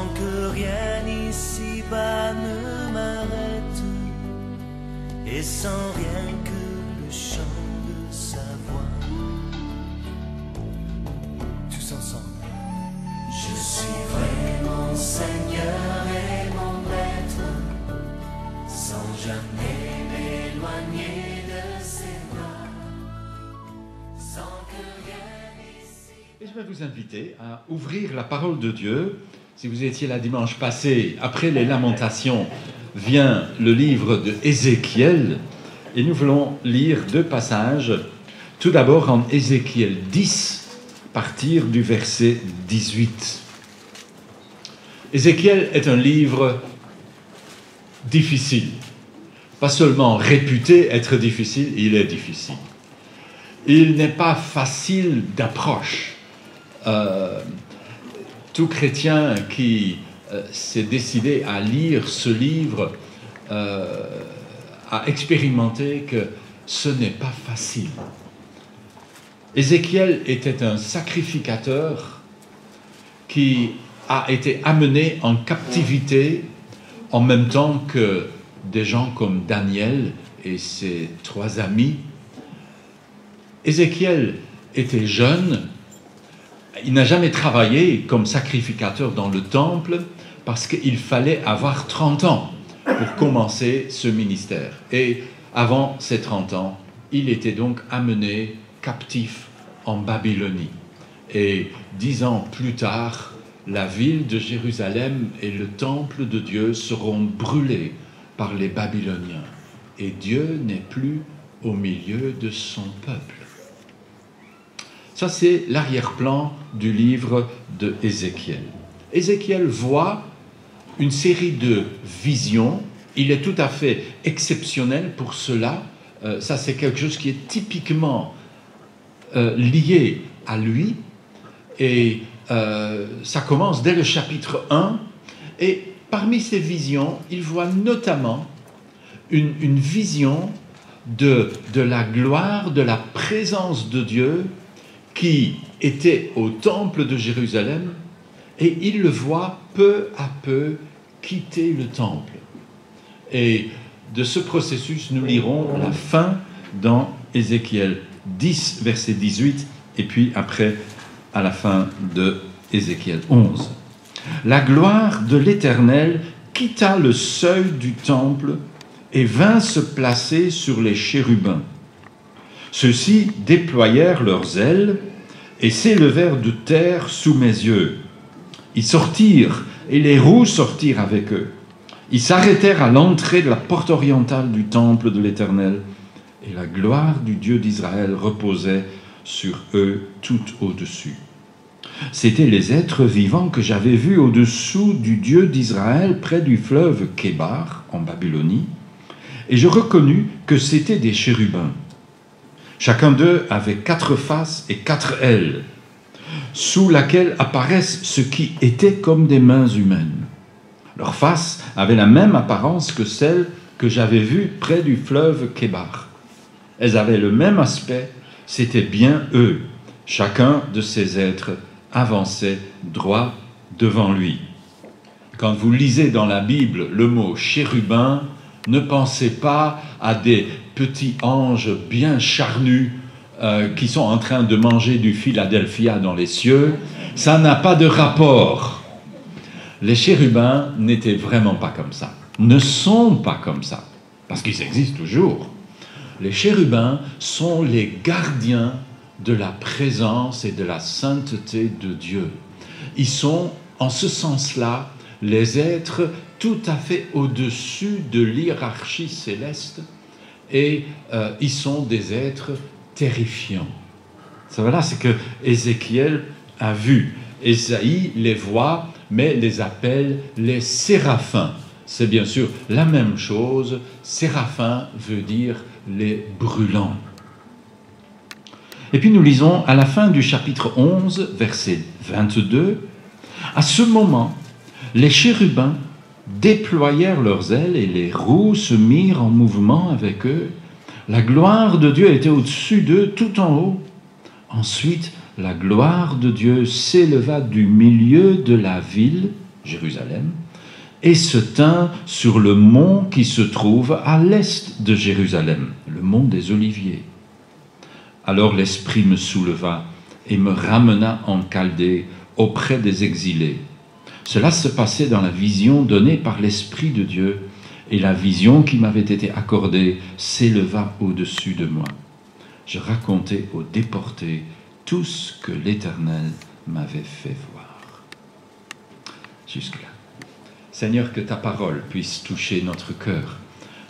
sans que rien ici-bas ne m'arrête, et sans rien que le chant de sa voix. Tous ensemble. Je suivrai mon Seigneur et mon Maître, sans jamais m'éloigner de ses bras, sans que rien ici. Et je vais vous inviter à ouvrir la parole de Dieu. Si vous étiez là dimanche passé, après les Lamentations, vient le livre de Ézéchiel, et nous voulons lire deux passages. Tout d'abord en Ézéchiel 10, à partir du verset 18. Ézéchiel est un livre difficile. Pas seulement réputé être difficile, il est difficile. Il n'est pas facile d'approche. Tout chrétien qui s'est décidé à lire ce livre a expérimenté que ce n'est pas facile. Ézéchiel était un sacrificateur qui a été amené en captivité en même temps que des gens comme Daniel et ses 3 amis. Ézéchiel était jeune, il n'a jamais travaillé comme sacrificateur dans le temple parce qu'il fallait avoir 30 ans pour commencer ce ministère. Et avant ces 30 ans, il était donc amené captif en Babylonie. Et 10 ans plus tard, la ville de Jérusalem et le temple de Dieu seront brûlés par les Babyloniens. Et Dieu n'est plus au milieu de son peuple. Ça, c'est l'arrière-plan du livre de Ézéchiel. Ézéchiel voit une série de visions. Il est tout à fait exceptionnel pour cela. Ça, c'est quelque chose qui est typiquement lié à lui. Et ça commence dès le chapitre 1. Et parmi ces visions, il voit notamment une vision de la gloire, de la présence de Dieu qui était au temple de Jérusalem, et il le voit peu à peu quitter le temple. Et de ce processus, nous lirons la fin dans Ézéchiel 10, verset 18, et puis après, à la fin de Ézéchiel 11. La gloire de l'Éternel quitta le seuil du temple et vint se placer sur les chérubins. Ceux-ci déployèrent leurs ailes et s'élevèrent de terre sous mes yeux. Ils sortirent et les roues sortirent avec eux. Ils s'arrêtèrent à l'entrée de la porte orientale du temple de l'Éternel, et la gloire du Dieu d'Israël reposait sur eux tout au-dessus. C'étaient les êtres vivants que j'avais vus au-dessous du Dieu d'Israël près du fleuve Kébar, en Babylonie, et je reconnus que c'étaient des chérubins. Chacun d'eux avait 4 faces et 4 ailes, sous laquelle apparaissent ce qui était comme des mains humaines. Leurs faces avaient la même apparence que celles que j'avais vues près du fleuve Kébar. Elles avaient le même aspect, c'étaient bien eux. Chacun de ces êtres avançait droit devant lui. Quand vous lisez dans la Bible le mot chérubin, ne pensez pas à des petits anges bien charnus qui sont en train de manger du Philadelphia dans les cieux. Ça n'a pas de rapport. Les chérubins n'étaient vraiment pas comme ça, ne sont pas comme ça, parce qu'ils existent toujours. Les chérubins sont les gardiens de la présence et de la sainteté de Dieu. Ils sont, en ce sens-là, les êtres tout à fait au-dessus de l'hiérarchie céleste, et ils sont des êtres terrifiants. Ça, voilà ce que Ézéchiel a vu. Ésaïe les voit, mais les appelle les séraphins. C'est bien sûr la même chose. Séraphin veut dire les brûlants. Et puis nous lisons à la fin du chapitre 11, verset 22, « À ce moment, les chérubins déployèrent leurs ailes et les roues se mirent en mouvement avec eux. La gloire de Dieu était au-dessus d'eux, tout en haut. Ensuite, la gloire de Dieu s'éleva du milieu de la ville Jérusalem, et se tint sur le mont qui se trouve à l'est de Jérusalem, le mont des Oliviers. Alors l'Esprit me souleva et me ramena en Chaldée auprès des exilés. Cela se passait dans la vision donnée par l'Esprit de Dieu, et la vision qui m'avait été accordée s'éleva au-dessus de moi. Je racontais aux déportés tout ce que l'Éternel m'avait fait voir. Jusque-là. Seigneur, que ta parole puisse toucher notre cœur,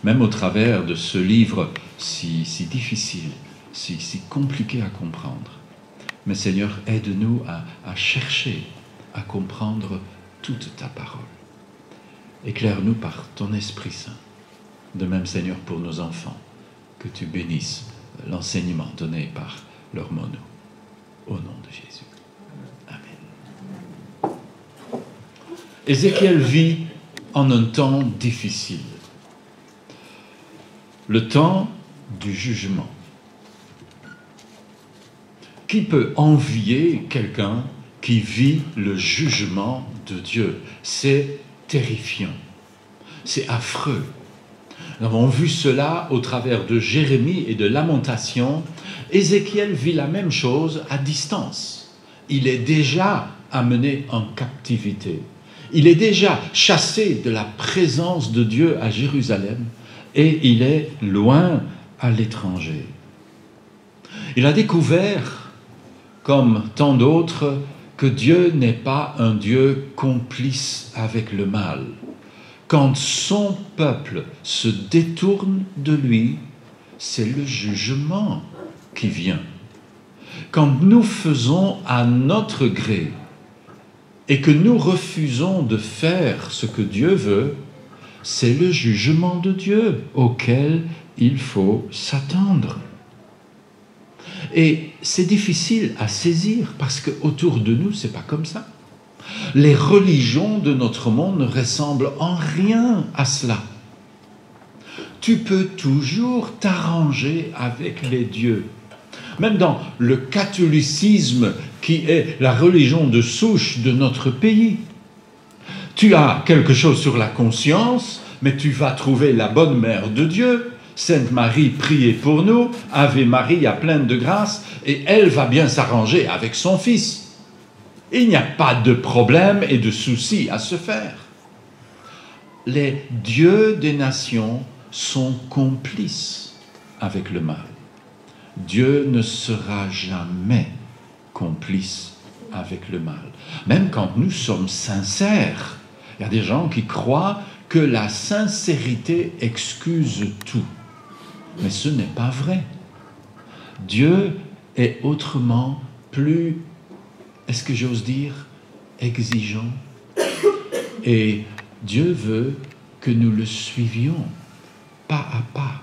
même au travers de ce livre si difficile, si compliqué à comprendre. Mais Seigneur, aide-nous à chercher, à comprendre toute ta parole. Éclaire-nous par ton Esprit Saint. De même, Seigneur, pour nos enfants, que tu bénisses l'enseignement donné par leur mono. Au nom de Jésus. Amen. Ézéchiel vit en un temps difficile. Le temps du jugement. Qui peut envier quelqu'un qui vit le jugement de Dieu? C'est terrifiant. C'est affreux. Nous avons vu cela au travers de Jérémie et de Lamentation. Ézéchiel vit la même chose à distance. Il est déjà amené en captivité. Il est déjà chassé de la présence de Dieu à Jérusalem et il est loin à l'étranger. Il a découvert, comme tant d'autres, que Dieu n'est pas un Dieu complice avec le mal. Quand son peuple se détourne de lui, c'est le jugement qui vient. Quand nous faisons à notre gré et que nous refusons de faire ce que Dieu veut, c'est le jugement de Dieu auquel il faut s'attendre. Et c'est difficile à saisir parce qu'autour de nous, c'est pas comme ça. Les religions de notre monde ne ressemblent en rien à cela. Tu peux toujours t'arranger avec les dieux. Même dans le catholicisme qui est la religion de souche de notre pays. Tu as quelque chose sur la conscience, mais tu vas trouver la bonne mère de Dieu. Sainte Marie, priez pour nous, Ave Maria pleine de grâce, et elle va bien s'arranger avec son fils. Il n'y a pas de problème et de souci à se faire. Les dieux des nations sont complices avec le mal. Dieu ne sera jamais complice avec le mal. Même quand nous sommes sincères, il y a des gens qui croient que la sincérité excuse tout. Mais ce n'est pas vrai. Dieu est autrement plus, est-ce que j'ose dire, exigeant. Et Dieu veut que nous le suivions pas à pas,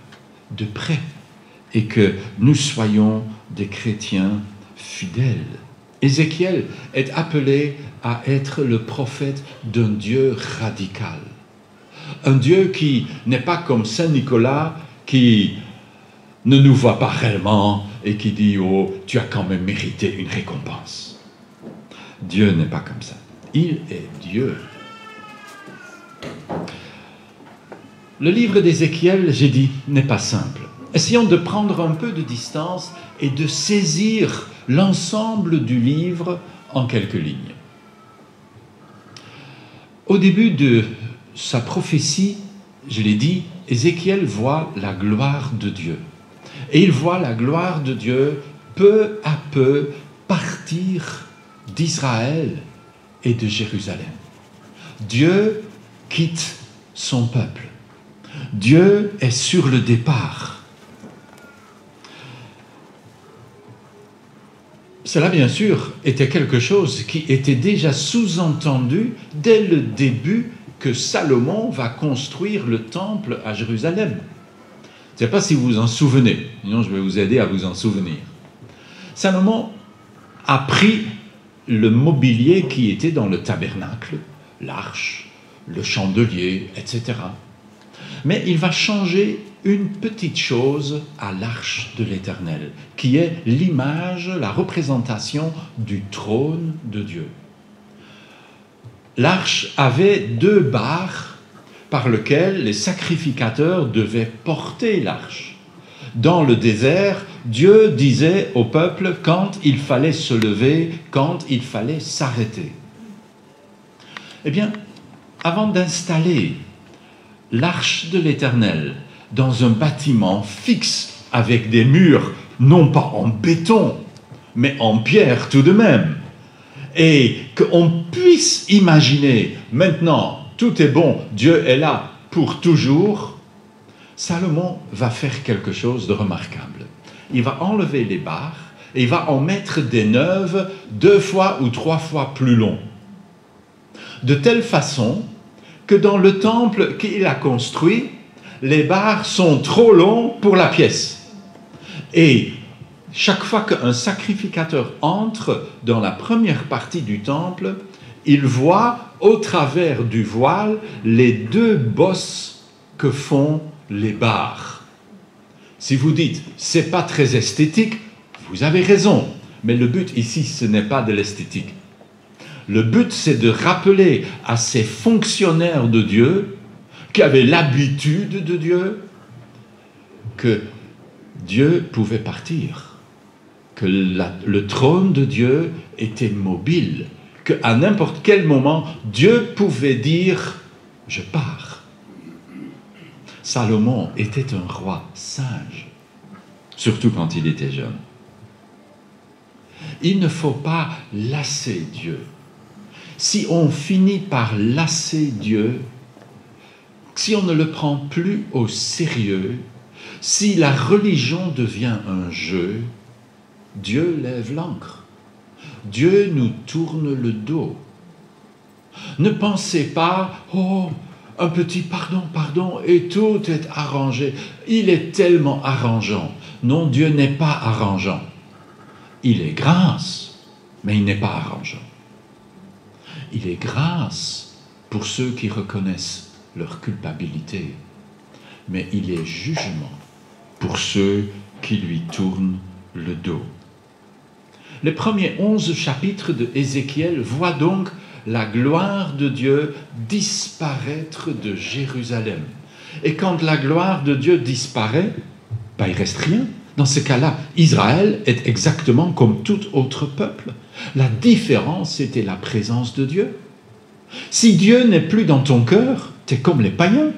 de près, et que nous soyons des chrétiens fidèles. Ézéchiel est appelé à être le prophète d'un Dieu radical. Un Dieu qui n'est pas comme Saint Nicolas, qui ne nous voit pas réellement et qui dit « Oh, tu as quand même mérité une récompense ». Dieu n'est pas comme ça. Il est Dieu. Le livre d'Ézéchiel, j'ai dit, n'est pas simple. Essayons de prendre un peu de distance et de saisir l'ensemble du livre en quelques lignes. Au début de sa prophétie, je l'ai dit, Ézéchiel voit la gloire de Dieu. Et il voit la gloire de Dieu peu à peu partir d'Israël et de Jérusalem. Dieu quitte son peuple. Dieu est sur le départ. Cela, bien sûr, était quelque chose qui était déjà sous-entendu dès le début que Salomon va construire le temple à Jérusalem. Je ne sais pas si vous vous en souvenez, sinon je vais vous aider à vous en souvenir. Salomon a pris le mobilier qui était dans le tabernacle, l'arche, le chandelier, etc. Mais il va changer une petite chose à l'arche de l'Éternel, qui est l'image, la représentation du trône de Dieu. l'arche avait 2 barres par lesquelles les sacrificateurs devaient porter l'arche. Dans le désert, Dieu disait au peuple quand il fallait se lever, quand il fallait s'arrêter. Eh bien, avant d'installer l'arche de l'Éternel dans un bâtiment fixe avec des murs, non pas en béton, mais en pierre tout de même, et qu'on puisse imaginer maintenant, tout est bon, Dieu est là pour toujours, Salomon va faire quelque chose de remarquable. Il va enlever les barres et il va en mettre des neuves 2 fois ou 3 fois plus longs. De telle façon que dans le temple qu'il a construit, les barres sont trop longs pour la pièce. Et chaque fois qu'un sacrificateur entre dans la première partie du temple, il voit au travers du voile les 2 bosses que font les barres. Si vous dites « c'est pas très esthétique », vous avez raison, mais le but ici, ce n'est pas de l'esthétique. Le but, c'est de rappeler à ces fonctionnaires de Dieu, qui avaient l'habitude de Dieu, que Dieu pouvait partir, que le trône de Dieu était mobile, qu'à n'importe quel moment, Dieu pouvait dire « je pars ». Salomon était un roi sage, surtout quand il était jeune. Il ne faut pas lasser Dieu. Si on finit par lasser Dieu, si on ne le prend plus au sérieux, si la religion devient un jeu, Dieu lève l'ancre. Dieu nous tourne le dos. Ne pensez pas, oh, un petit pardon, et tout est arrangé. Il est tellement arrangeant. Non, Dieu n'est pas arrangeant. Il est grâce, mais il n'est pas arrangeant. Il est grâce pour ceux qui reconnaissent leur culpabilité, mais il est jugement pour ceux qui lui tournent le dos. Les premiers 11 chapitres de Ézéchiel voient donc la gloire de Dieu disparaître de Jérusalem. Et quand la gloire de Dieu disparaît, il ne reste rien. Dans ce cas-là, Israël est exactement comme tout autre peuple. La différence, c'était la présence de Dieu. Si Dieu n'est plus dans ton cœur, tu es comme les païens.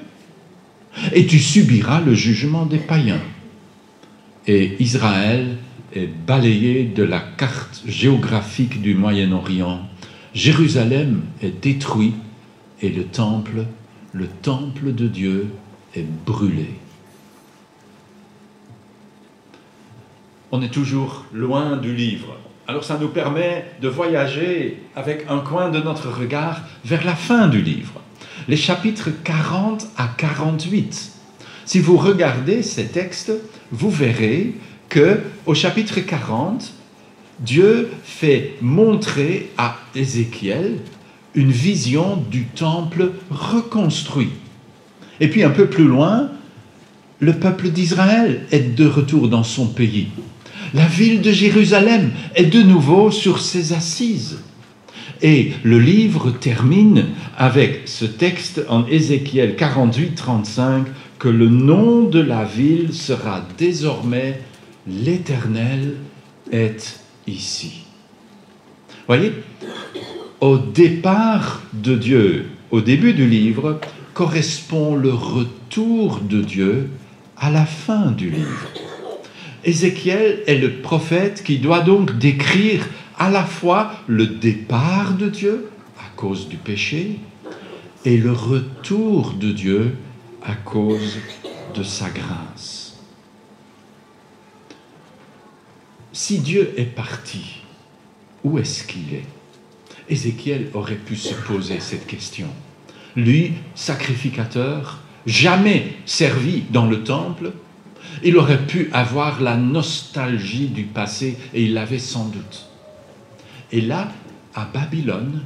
Et tu subiras le jugement des païens. Et Israël est balayé de la carte géographique du Moyen-Orient. Jérusalem est détruit et le temple de Dieu est brûlé. On est toujours loin du livre. Alors ça nous permet de voyager avec un coin de notre regard vers la fin du livre. Les chapitres 40 à 48. Si vous regardez ces textes, vous verrez qu'au chapitre 40, Dieu fait montrer à Ézéchiel une vision du temple reconstruit. Et puis un peu plus loin, le peuple d'Israël est de retour dans son pays. La ville de Jérusalem est de nouveau sur ses assises. Et le livre termine avec ce texte en Ézéchiel 48-35 que le nom de la ville sera désormais « L'Éternel est ici ». Voyez, au départ de Dieu, au début du livre, correspond le retour de Dieu à la fin du livre. Ézéchiel est le prophète qui doit donc décrire à la fois le départ de Dieu à cause du péché et le retour de Dieu à cause de sa grâce. Si Dieu est parti, où est-ce qu'il est? Ézéchiel aurait pu se poser cette question. Lui, sacrificateur, jamais servi dans le temple, il aurait pu avoir la nostalgie du passé, et il l'avait sans doute. Et là, à Babylone,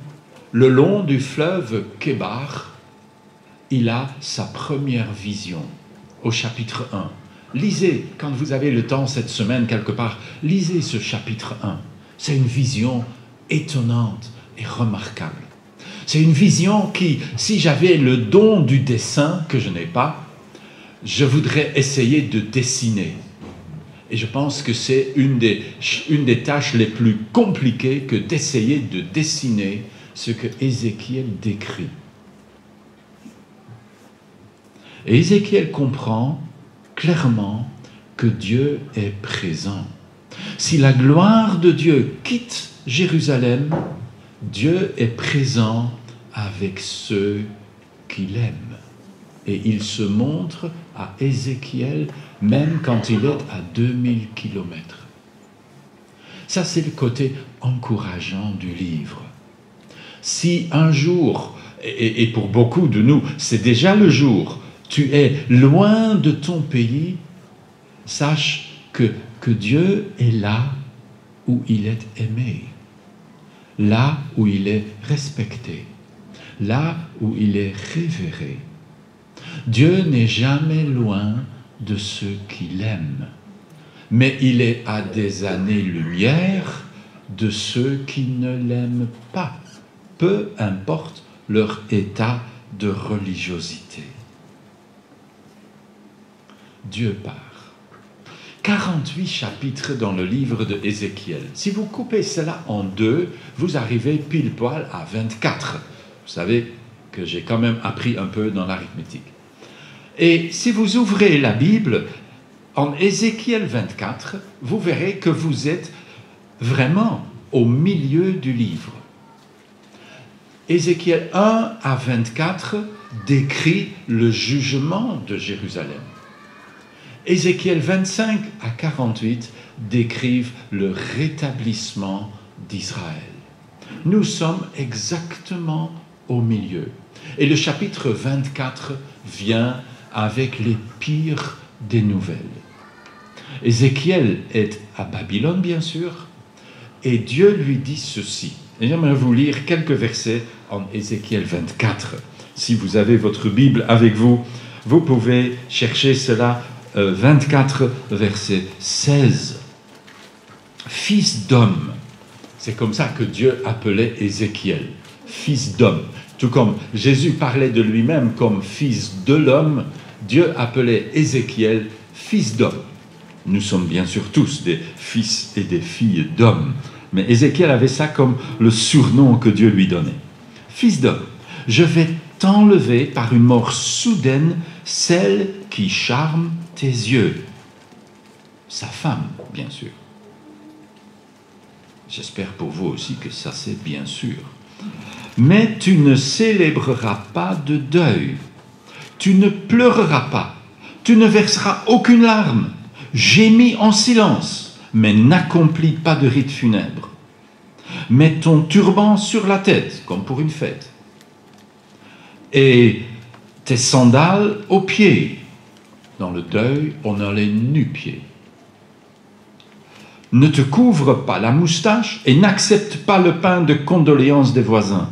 le long du fleuve Kébar, il a sa première vision, au chapitre 1. Lisez, quand vous avez le temps cette semaine quelque part, lisez ce chapitre 1. C'est une vision étonnante et remarquable. C'est une vision qui, si j'avais le don du dessin, que je n'ai pas, je voudrais essayer de dessiner. Et je pense que c'est une des tâches les plus compliquées que d'essayer de dessiner ce que Ézéchiel décrit. Et Ézéchiel comprend clairement que Dieu est présent. Si la gloire de Dieu quitte Jérusalem, Dieu est présent avec ceux qu'il aime. Et il se montre à Ézéchiel même quand il est à 2000 kilomètres. Ça, c'est le côté encourageant du livre. Si un jour, et pour beaucoup de nous, c'est déjà le jour, tu es loin de ton pays, sache que Dieu est là où il est aimé, là où il est respecté, là où il est révéré. Dieu n'est jamais loin de ceux qu'il aime, mais il est à des années-lumière de ceux qui ne l'aiment pas, peu importe leur état de religiosité. Dieu part. 48 chapitres dans le livre de Ézéchiel. Si vous coupez cela en deux, vous arrivez pile poil à 24. Vous savez que j'ai quand même appris un peu dans l'arithmétique. Et si vous ouvrez la Bible, en Ézéchiel 24, vous verrez que vous êtes vraiment au milieu du livre. Ézéchiel 1 à 24 décrit le jugement de Jérusalem. Ézéchiel 25 à 48 décrivent le rétablissement d'Israël. Nous sommes exactement au milieu. Et le chapitre 24 vient avec les pires des nouvelles. Ézéchiel est à Babylone, bien sûr, et Dieu lui dit ceci. Et j'aimerais vous lire quelques versets en Ézéchiel 24. Si vous avez votre Bible avec vous, vous pouvez chercher cela. 24, verset 16. Fils d'homme. C'est comme ça que Dieu appelait Ézéchiel. Fils d'homme. Tout comme Jésus parlait de lui-même comme fils de l'homme, Dieu appelait Ézéchiel fils d'homme. Nous sommes bien sûr tous des fils et des filles d'hommes. Mais Ézéchiel avait ça comme le surnom que Dieu lui donnait. Fils d'homme, je vais t'enlever par une mort soudaine, celle qui charme tes yeux. Sa femme, bien sûr. J'espère pour vous aussi que ça c'est bien sûr. Mais tu ne célébreras pas de deuil. Tu ne pleureras pas. Tu ne verseras aucune larme. Gémis en silence, mais n'accomplis pas de rite funèbre. Mets ton turban sur la tête, comme pour une fête. Et tes sandales aux pieds. Dans le deuil, on a les nu-pieds. Ne te couvre pas la moustache et n'accepte pas le pain de condoléances des voisins.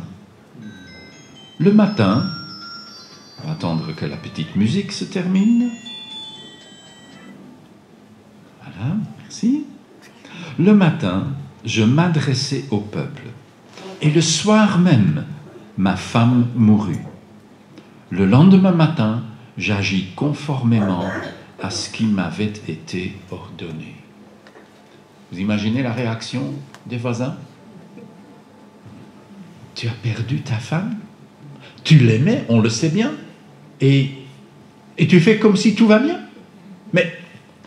Le matin, on va attendre que la petite musique se termine. Voilà, merci. Le matin, je m'adressais au peuple. Et le soir même, ma femme mourut. Le lendemain matin, j'agis conformément à ce qui m'avait été ordonné. Vous imaginez la réaction des voisins? Tu as perdu ta femme? Tu l'aimais, on le sait bien. Et tu fais comme si tout va bien? Mais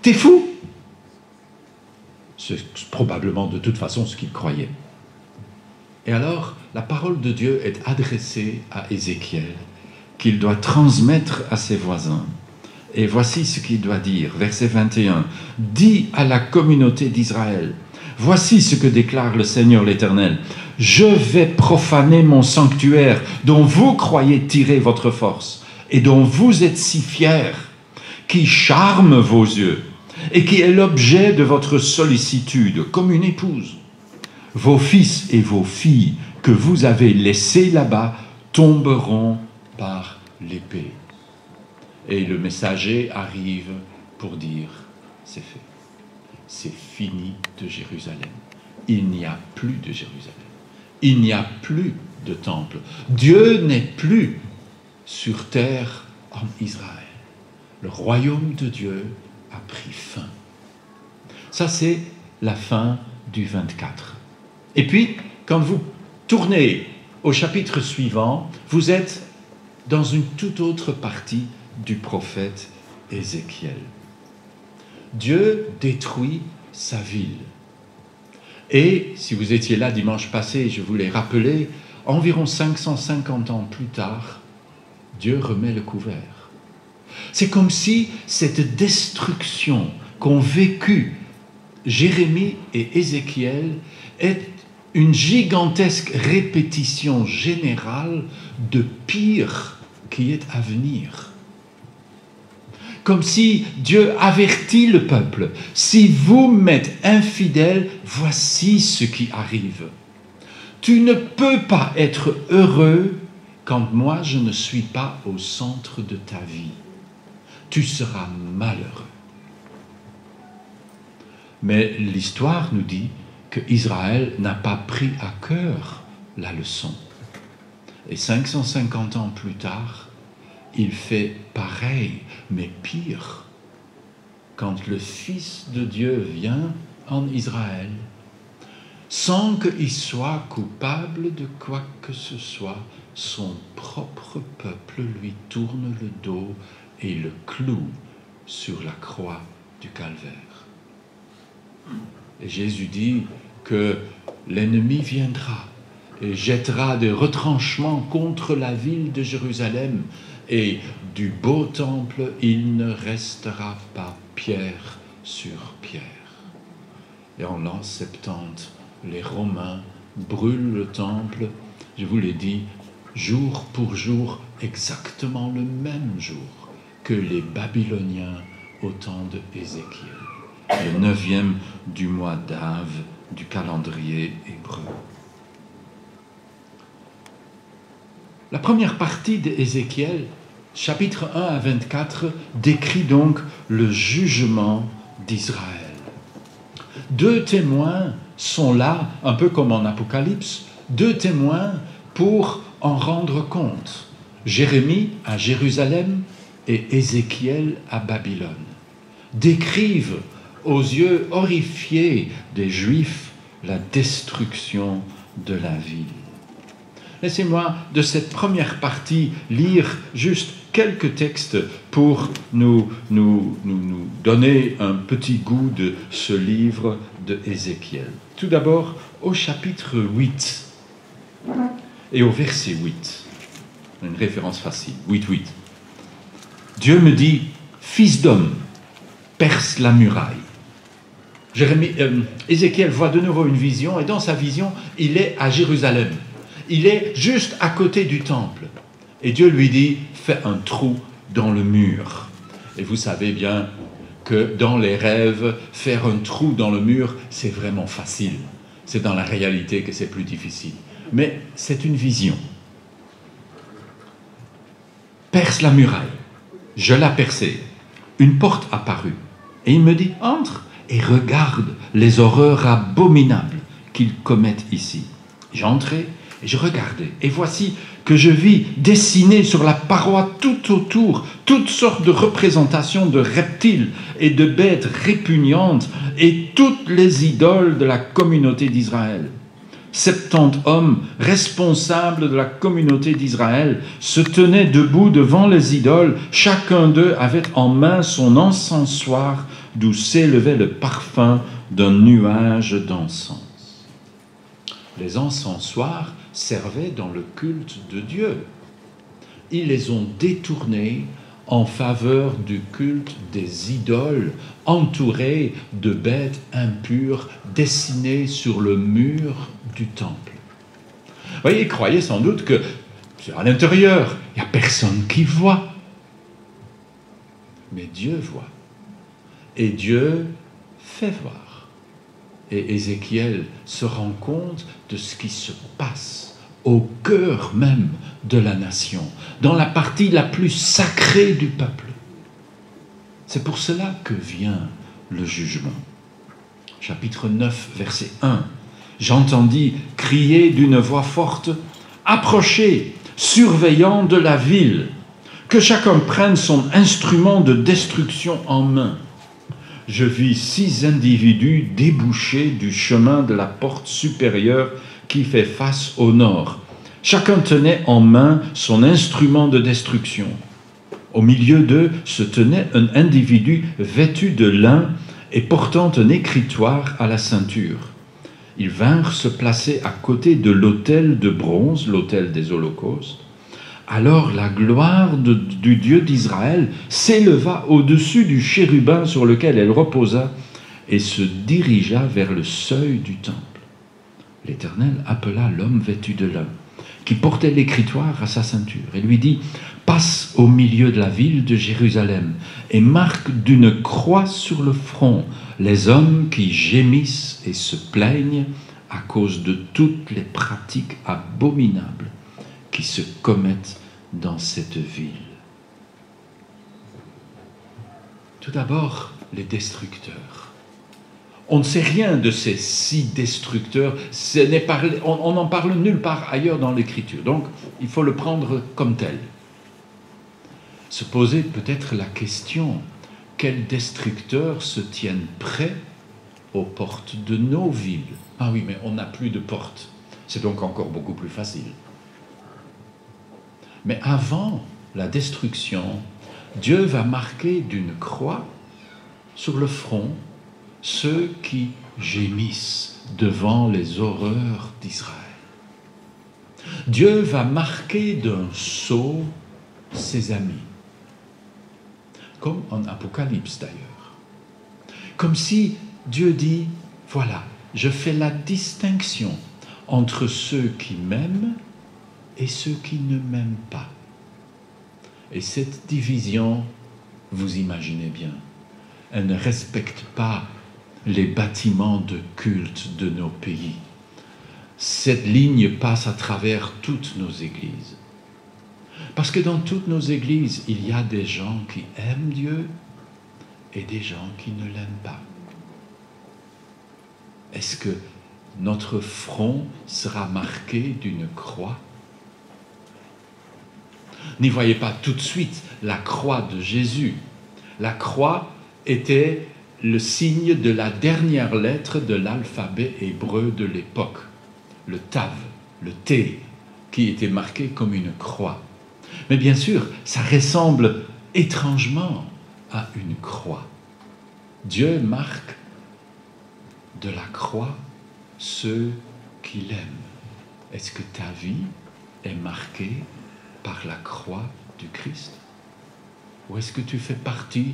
t'es fou! C'est probablement de toute façon ce qu'ils croyaient. Et alors, la parole de Dieu est adressée à Ézéchiel, qu'il doit transmettre à ses voisins. Et voici ce qu'il doit dire, verset 21. « Dis à la communauté d'Israël, voici ce que déclare le Seigneur l'Éternel. Je vais profaner mon sanctuaire dont vous croyez tirer votre force et dont vous êtes si fiers, qui charme vos yeux et qui est l'objet de votre sollicitude comme une épouse. Vos fils et vos filles que vous avez laissés là-bas tomberont par l'épée. » Et le messager arrive pour dire, c'est fait. C'est fini de Jérusalem. Il n'y a plus de Jérusalem. Il n'y a plus de temple. Dieu n'est plus sur terre en Israël. Le royaume de Dieu a pris fin. Ça, c'est la fin du 24. Et puis, quand vous tournez au chapitre suivant, vous êtes dans une toute autre partie du prophète Ézéchiel. Dieu détruit sa ville. Et, si vous étiez là dimanche passé, je vous l'ai rappelé, environ 550 ans plus tard, Dieu remet le couvert. C'est comme si cette destruction qu'ont vécue Jérémie et Ézéchiel est une gigantesque répétition générale de pire qui est à venir. Comme si Dieu avertit le peuple, si vous m'êtes infidèle, voici ce qui arrive. Tu ne peux pas être heureux quand moi je ne suis pas au centre de ta vie. Tu seras malheureux. Mais l'histoire nous dit qu'Israël n'a pas pris à cœur la leçon. Et 550 ans plus tard, il fait pareil, mais pire. Quand le Fils de Dieu vient en Israël, sans qu'il soit coupable de quoi que ce soit, son propre peuple lui tourne le dos et le cloue sur la croix du calvaire. Et Jésus dit que l'ennemi viendra et jettera des retranchements contre la ville de Jérusalem, et du beau temple, il ne restera pas pierre sur pierre. Et en l'an 70, les Romains brûlent le temple, je vous l'ai dit, jour pour jour, exactement le même jour que les Babyloniens au temps de Ézéchiel, le 9e du mois d'Av du calendrier hébreu. La première partie d'Ézéchiel, chapitre 1 à 24, décrit donc le jugement d'Israël. 2 témoins sont là, un peu comme en Apocalypse, 2 témoins pour en rendre compte. Jérémie à Jérusalem et Ézéchiel à Babylone décrivent aux yeux horrifiés des Juifs la destruction de la ville. Laissez-moi, de cette première partie, lire juste quelques textes pour nous donner un petit goût de ce livre de Ézéchiel. Tout d'abord, au chapitre 8 et au verset 8. Une référence facile, 8.8. Dieu me dit, « Fils d'homme, perce la muraille. » Ézéchiel voit de nouveau une vision, et dans sa vision, il est à Jérusalem. Il est juste à côté du temple. Et Dieu lui dit, fais un trou dans le mur. Et vous savez bien que dans les rêves, faire un trou dans le mur, c'est vraiment facile. C'est dans la réalité que c'est plus difficile. Mais c'est une vision. Perce la muraille. Je l'ai percée. Une porte apparut. Et il me dit, entre et regarde les horreurs abominables qu'ils commettent ici. J'entrai et je regardais. Et voici que je vis dessiner sur la paroi tout autour toutes sortes de représentations de reptiles et de bêtes répugnantes et toutes les idoles de la communauté d'Israël. 70 hommes responsables de la communauté d'Israël se tenaient debout devant les idoles. Chacun d'eux avait en main son encensoir d'où s'élevait le parfum d'un nuage d'encens. Les encensoirs servaient dans le culte de Dieu. Ils les ont détournés en faveur du culte des idoles, entourés de bêtes impures dessinées sur le mur du temple. Vous voyez, ils croyaient sans doute que à l'intérieur, il n'y a personne qui voit. Mais Dieu voit. Et Dieu fait voir. Et Ézéchiel se rend compte de ce qui se passe au cœur même de la nation, dans la partie la plus sacrée du peuple. C'est pour cela que vient le jugement. Chapitre 9, verset 1. J'entendis crier d'une voix forte, « approchez, surveillants de la ville, que chacun prenne son instrument de destruction en main. Je vis 6 individus déboucher du chemin de la porte supérieure qui fait face au nord. Chacun tenait en main son instrument de destruction. Au milieu d'eux se tenait un individu vêtu de lin et portant un écritoire à la ceinture. Ils vinrent se placer à côté de l'autel de bronze, l'autel des holocaustes. Alors la gloire du Dieu d'Israël s'éleva au-dessus du chérubin sur lequel elle reposa et se dirigea vers le seuil du temple. L'Éternel appela l'homme vêtu de lin, qui portait l'écritoire à sa ceinture, et lui dit « Passe au milieu de la ville de Jérusalem et marque d'une croix sur le front les hommes qui gémissent et se plaignent à cause de toutes les pratiques abominables qui se commettent dans cette ville. » Tout d'abord, les destructeurs. On ne sait rien de ces 6 destructeurs, on n'en parle nulle part ailleurs dans l'Écriture, donc il faut le prendre comme tel. Se poser peut-être la question, quels destructeurs se tiennent prêts aux portes de nos villes? Ah oui, mais on n'a plus de portes, c'est donc encore beaucoup plus facile. Mais avant la destruction, Dieu va marquer d'une croix sur le front ceux qui gémissent devant les horreurs d'Israël. Dieu va marquer d'un sceau ses amis, comme en Apocalypse d'ailleurs. Comme si Dieu dit, voilà, je fais la distinction entre ceux qui m'aiment et ceux qui ne m'aiment pas. Et cette division, vous imaginez bien, elle ne respecte pas les bâtiments de culte de nos pays. Cette ligne passe à travers toutes nos églises. Parce que dans toutes nos églises, il y a des gens qui aiment Dieu et des gens qui ne l'aiment pas. Est-ce que notre front sera marqué d'une croix? N'y voyez pas tout de suite la croix de Jésus. La croix était le signe de la dernière lettre de l'alphabet hébreu de l'époque, le Tav, le T, qui était marqué comme une croix. Mais bien sûr, ça ressemble étrangement à une croix. Dieu marque de la croix ceux qui l'aiment. Est-ce que ta vie est marquée par la croix du Christ? Ou est-ce que tu fais partie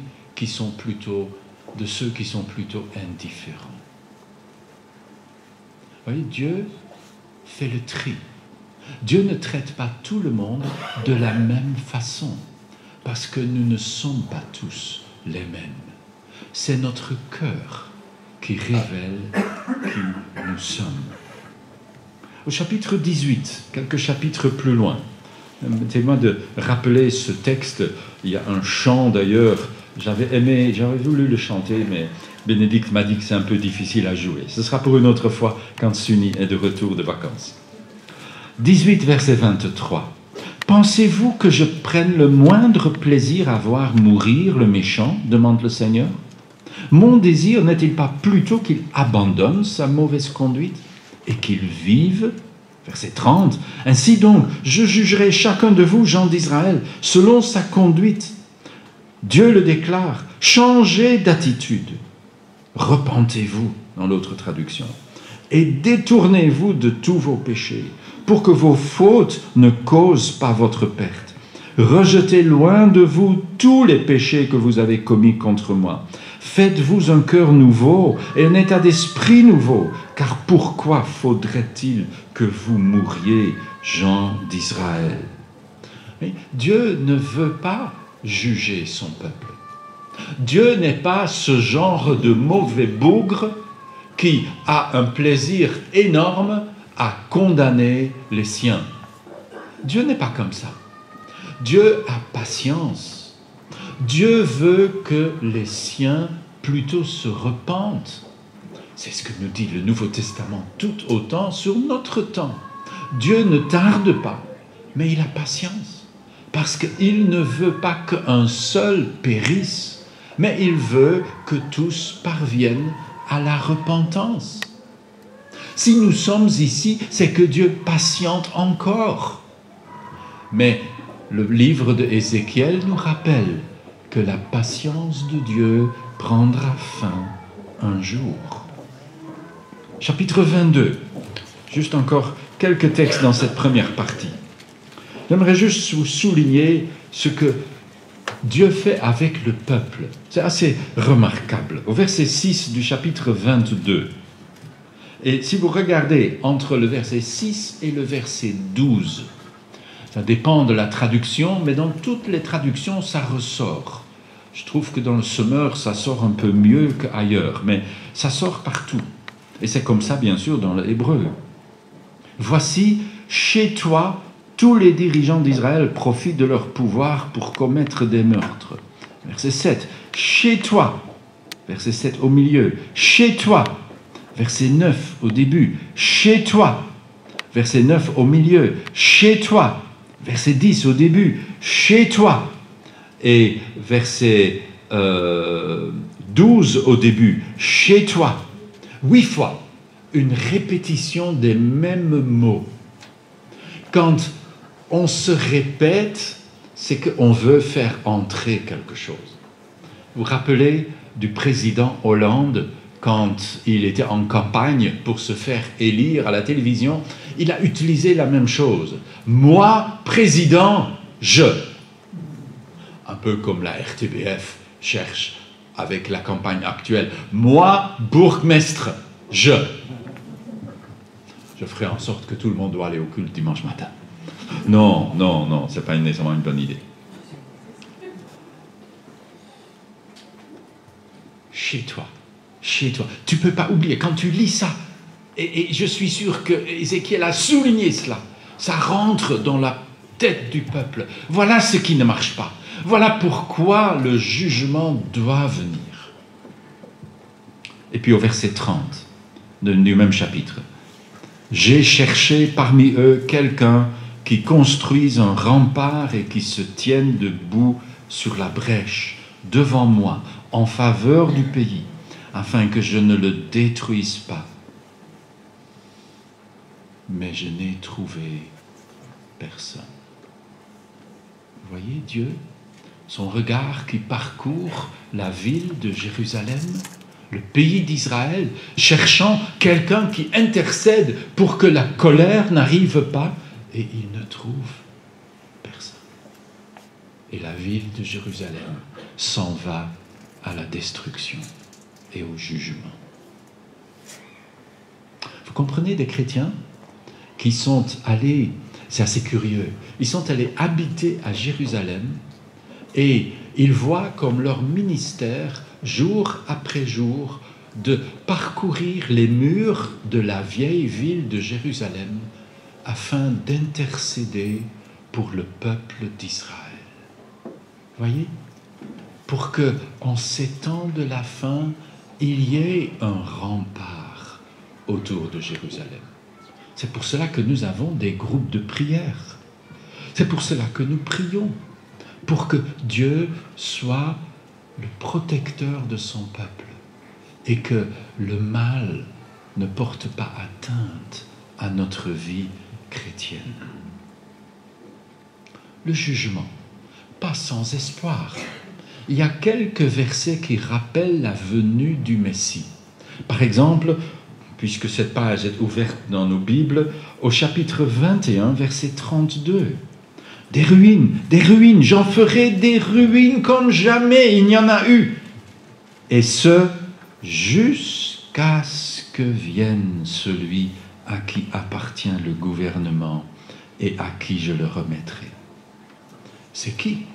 de ceux qui sont plutôt indifférents? Vous voyez, Dieu fait le tri. Dieu ne traite pas tout le monde de la même façon, parce que nous ne sommes pas tous les mêmes. C'est notre cœur qui révèle qui nous sommes. Au chapitre 18, quelques chapitres plus loin, permettez-moi de rappeler ce texte. Il y a un chant d'ailleurs, j'avais voulu le chanter, mais Bénédicte m'a dit que c'est un peu difficile à jouer. Ce sera pour une autre fois quand Sunny est de retour de vacances. 18, verset 23. « Pensez-vous que je prenne le moindre plaisir à voir mourir le méchant ?» demande le Seigneur. « Mon désir n'est-il pas plutôt qu'il abandonne sa mauvaise conduite et qu'il vive ?» Verset 30. « Ainsi donc, je jugerai chacun de vous, gens d'Israël, selon sa conduite. » Dieu le déclare, « Changez d'attitude. Repentez-vous, dans l'autre traduction, et détournez-vous de tous vos péchés, pour que vos fautes ne causent pas votre perte. Rejetez loin de vous tous les péchés que vous avez commis contre moi. Faites-vous un cœur nouveau et un état d'esprit nouveau, car pourquoi faudrait-il que vous mouriez, gens d'Israël? » Dieu ne veut pas juger son peuple. Dieu n'est pas ce genre de mauvais bougre qui a un plaisir énorme à condamner les siens. Dieu n'est pas comme ça. Dieu a patience. Dieu veut que les siens plutôt se repentent. C'est ce que nous dit le Nouveau Testament tout autant sur notre temps. Dieu ne tarde pas, mais il a patience. Parce qu'il ne veut pas qu'un seul périsse, mais il veut que tous parviennent à la repentance. Si nous sommes ici, c'est que Dieu patiente encore. Mais le livre de Ézéchiel nous rappelle que la patience de Dieu prendra fin un jour. Chapitre 22. Juste encore quelques textes dans cette première partie. J'aimerais juste vous souligner ce que Dieu fait avec le peuple. C'est assez remarquable. Au verset 6 du chapitre 22. Et si vous regardez entre le verset 6 et le verset 12, ça dépend de la traduction, mais dans toutes les traductions, ça ressort. Je trouve que dans le Semeur, ça sort un peu mieux qu'ailleurs, mais ça sort partout. Et c'est comme ça, bien sûr, dans l'hébreu. Voici, chez toi, tous les dirigeants d'Israël profitent de leur pouvoir pour commettre des meurtres. Verset 7. Chez toi. Verset 7 au milieu. Chez toi. Verset 9 au début. Chez toi. Verset 9 au milieu. Chez toi. Verset 10 au début. Chez toi. Et verset 12 au début. Chez toi. 8 fois. Une répétition des mêmes mots. Quand on se répète, c'est qu'on veut faire entrer quelque chose. Vous vous rappelez du président Hollande, quand il était en campagne pour se faire élire à la télévision, il a utilisé la même chose. Moi, président, je. Un peu comme la RTBF cherche avec la campagne actuelle. Moi, bourgmestre, je. Je ferai en sorte que tout le monde doit aller au culte dimanche matin. Non, ce n'est pas nécessairement une bonne idée. Chez toi. Tu ne peux pas oublier, quand tu lis ça, et je suis sûr que Ézéchiel a souligné cela, ça rentre dans la tête du peuple. Voilà ce qui ne marche pas. Voilà pourquoi le jugement doit venir. Et puis au verset 30 du même chapitre. J'ai cherché parmi eux quelqu'un qui construise un rempart et qui se tienne debout sur la brèche devant moi en faveur du pays, afin que je ne le détruise pas. Mais je n'ai trouvé personne. Vous voyez Dieu, son regard qui parcourt la ville de Jérusalem, le pays d'Israël, cherchant quelqu'un qui intercède pour que la colère n'arrive pas, et il ne trouve personne. Et la ville de Jérusalem s'en va à la destruction et au jugement. Vous comprenez des chrétiens qui sont allés, c'est assez curieux, ils sont allés habiter à Jérusalem et ils voient comme leur ministère, jour après jour, de parcourir les murs de la vieille ville de Jérusalem afin d'intercéder pour le peuple d'Israël. Voyez ? Pour que, en ces temps de la fin, il y ait un rempart autour de Jérusalem. C'est pour cela que nous avons des groupes de prière. C'est pour cela que nous prions, pour que Dieu soit le protecteur de son peuple et que le mal ne porte pas atteinte à notre vie chrétienne. Le jugement, pas sans espoir. Il y a quelques versets qui rappellent la venue du Messie. Par exemple, puisque cette page est ouverte dans nos Bibles, au chapitre 21, verset 32. Des ruines, j'en ferai des ruines comme jamais il n'y en a eu. Et ce, jusqu'à ce que vienne celui à qui appartient le gouvernement et à qui je le remettrai. C'est qui ?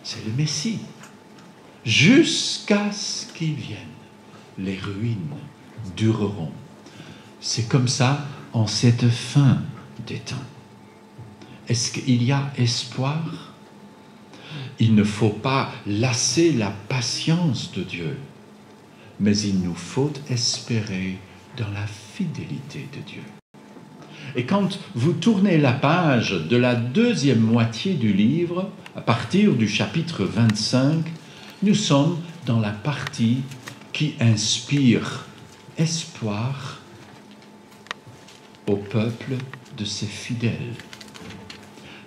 C'est le Messie. Jusqu'à ce qu'il vienne, les ruines dureront. C'est comme ça en cette fin des temps. Est-ce qu'il y a espoir ? Il ne faut pas lasser la patience de Dieu, mais il nous faut espérer dans la fidélité de Dieu. Et quand vous tournez la page de la deuxième moitié du livre, à partir du chapitre 25, nous sommes dans la partie qui inspire espoir au peuple de ses fidèles.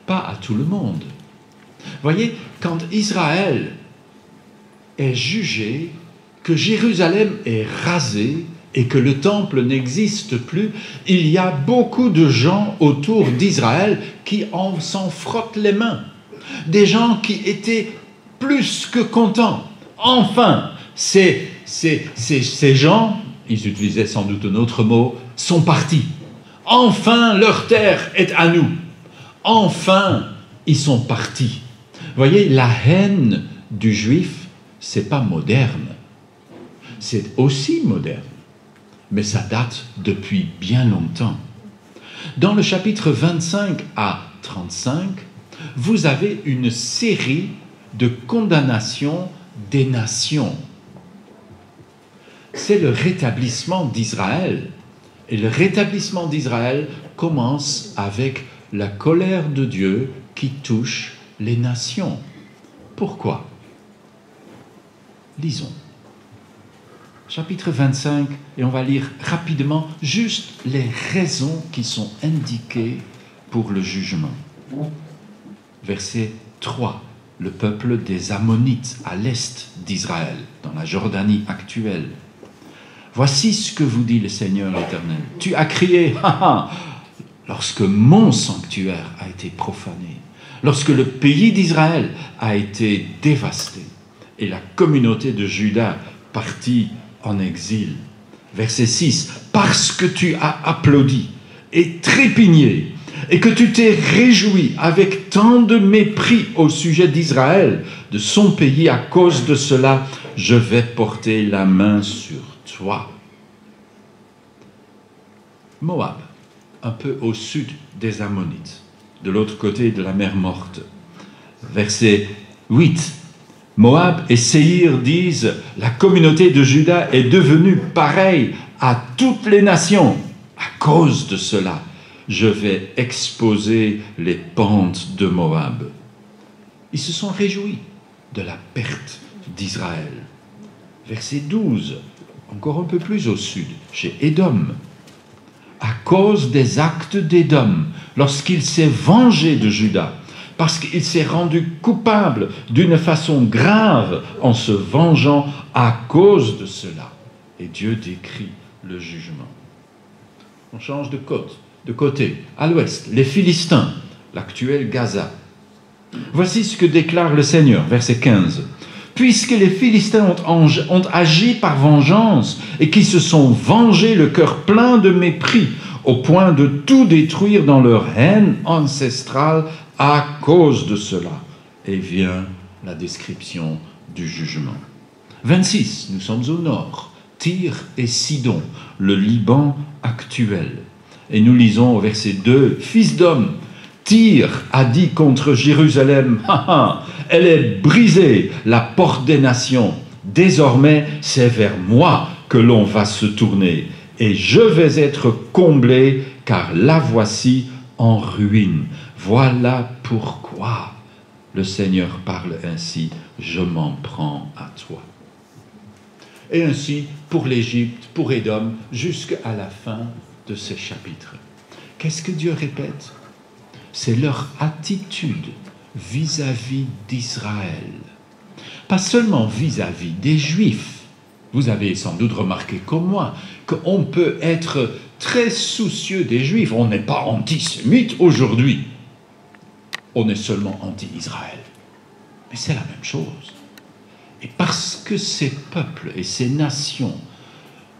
Pas à tout le monde. Voyez, quand Israël est jugé, que Jérusalem est rasée et que le temple n'existe plus, il y a beaucoup de gens autour d'Israël qui s'en frottent les mains. Des gens qui étaient plus que contents. Enfin, ces gens, ils utilisaient sans doute un autre mot, sont partis. Enfin, leur terre est à nous. Enfin, ils sont partis. Voyez, la haine du juif, c'est pas moderne. C'est aussi moderne, mais ça date depuis bien longtemps. Dans le chapitre 25 à 35, vous avez une série de condamnations des nations. C'est le rétablissement d'Israël. Et le rétablissement d'Israël commence avec la colère de Dieu qui touche les nations. Pourquoi? Lisons. Chapitre 25, et on va lire rapidement juste les raisons qui sont indiquées pour le jugement. Verset 3. Le peuple des Ammonites à l'est d'Israël, dans la Jordanie actuelle. Voici ce que vous dit le Seigneur l'Éternel. Tu as crié, ha ha, lorsque mon sanctuaire a été profané, lorsque le pays d'Israël a été dévasté et la communauté de Juda partie en exil. Verset 6. Parce que tu as applaudi et trépigné et que tu t'es réjoui avec tant de mépris au sujet d'Israël, de son pays, à cause de cela, je vais porter la main sur toi. Moab, un peu au sud des Ammonites, de l'autre côté de la mer Morte. Verset 8. Moab et Séhir disent, la communauté de Juda est devenue pareille à toutes les nations. À cause de cela, je vais exposer les pentes de Moab. Ils se sont réjouis de la perte d'Israël. Verset 12, encore un peu plus au sud, chez Édom. À cause des actes d'Édom, lorsqu'il s'est vengé de Juda, parce qu'il s'est rendu coupable d'une façon grave en se vengeant à cause de cela. Et Dieu décrit le jugement. On change de côté. À l'ouest, les Philistins, l'actuel Gaza. Voici ce que déclare le Seigneur, verset 15. Puisque les Philistins ont agi par vengeance et qui se sont vengés le cœur plein de mépris, au point de tout détruire dans leur haine ancestrale à cause de cela. Et vient la description du jugement. 26, nous sommes au nord, Tyr et Sidon, le Liban actuel. Et nous lisons au verset 2, « Fils d'homme, Tyr a dit contre Jérusalem, elle est brisée, la porte des nations. Désormais, c'est vers moi que l'on va se tourner, et je vais être comblé, car la voici en ruine. Voilà pourquoi le Seigneur parle ainsi, je m'en prends à toi. » Et ainsi, pour l'Égypte, pour Édom, jusqu'à la fin de ces chapitres. Qu'est-ce que Dieu répète? C'est leur attitude vis-à-vis d'Israël. Pas seulement vis-à-vis des Juifs. Vous avez sans doute remarqué comme moi qu'on peut être très soucieux des Juifs. On n'est pas antisémite aujourd'hui. On est seulement anti-Israël. Mais c'est la même chose. Et parce que ces peuples et ces nations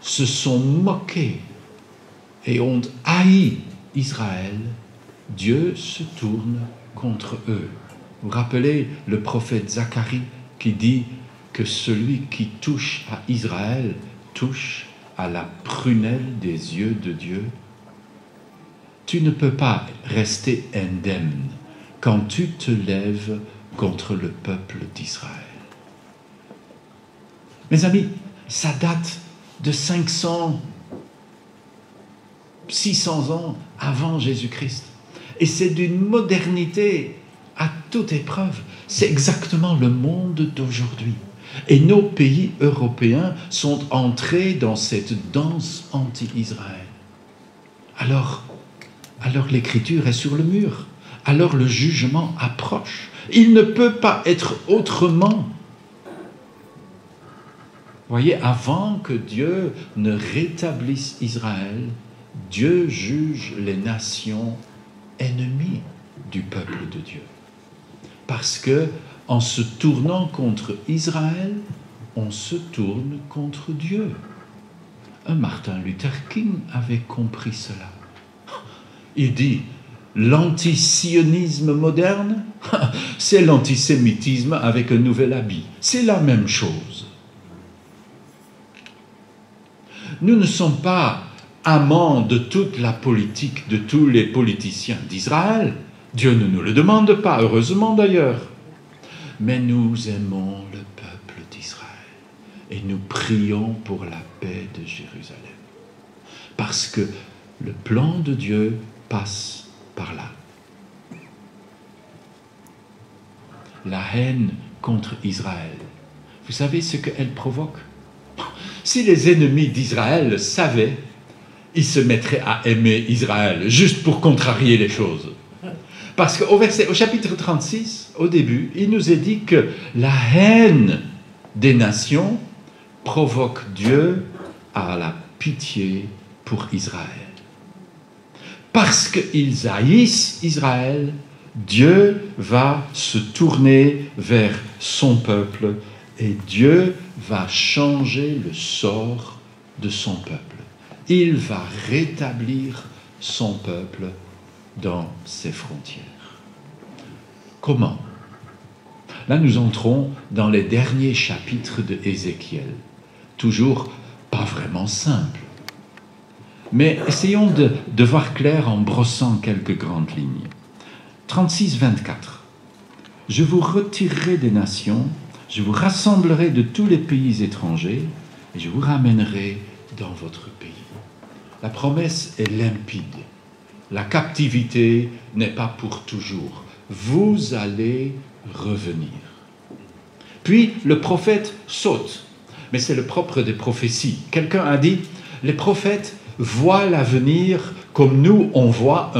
se sont moqués et ont haï Israël, Dieu se tourne contre eux. Vous vous rappelez le prophète Zacharie qui dit que celui qui touche à Israël touche à la prunelle des yeux de Dieu. Tu ne peux pas rester indemne quand tu te lèves contre le peuple d'Israël. Mes amis, ça date de 500 600 ans avant Jésus-Christ. Et c'est d'une modernité à toute épreuve. C'est exactement le monde d'aujourd'hui. Et nos pays européens sont entrés dans cette danse anti-Israël. Alors l'écriture est sur le mur. Alors le jugement approche. Il ne peut pas être autrement. Voyez, avant que Dieu ne rétablisse Israël, Dieu juge les nations ennemies du peuple de Dieu. Parce que, en se tournant contre Israël, on se tourne contre Dieu. Martin Luther King avait compris cela. Il dit, l'antisionisme moderne, c'est l'antisémitisme avec un nouvel habit. C'est la même chose. Nous ne sommes pas amants de toute la politique, de tous les politiciens d'Israël. Dieu ne nous le demande pas, heureusement d'ailleurs. Mais nous aimons le peuple d'Israël et nous prions pour la paix de Jérusalem. Parce que le plan de Dieu passe par là. La haine contre Israël. Vous savez ce qu'elle provoque? Si les ennemis d'Israël le savaient, ils se mettraient à aimer Israël, juste pour contrarier les choses. Parce qu'au chapitre 36, au début, il nous est dit que la haine des nations provoque Dieu à la pitié pour Israël. Parce qu'ils haïssent Israël, Dieu va se tourner vers son peuple et Dieu va changer le sort de son peuple. Il va rétablir son peuple dans ses frontières. Comment? Là, nous entrons dans les derniers chapitres de Ézéchiel. Toujours pas vraiment simple. Mais essayons de voir clair en brossant quelques grandes lignes. 36-24. Je vous retirerai des nations, je vous rassemblerai de tous les pays étrangers et je vous ramènerai dans votre pays. La promesse est limpide. La captivité n'est pas pour toujours. Vous allez revenir. Puis le prophète saute. Mais c'est le propre des prophéties. Quelqu'un a dit, les prophètes voient l'avenir comme nous, on voit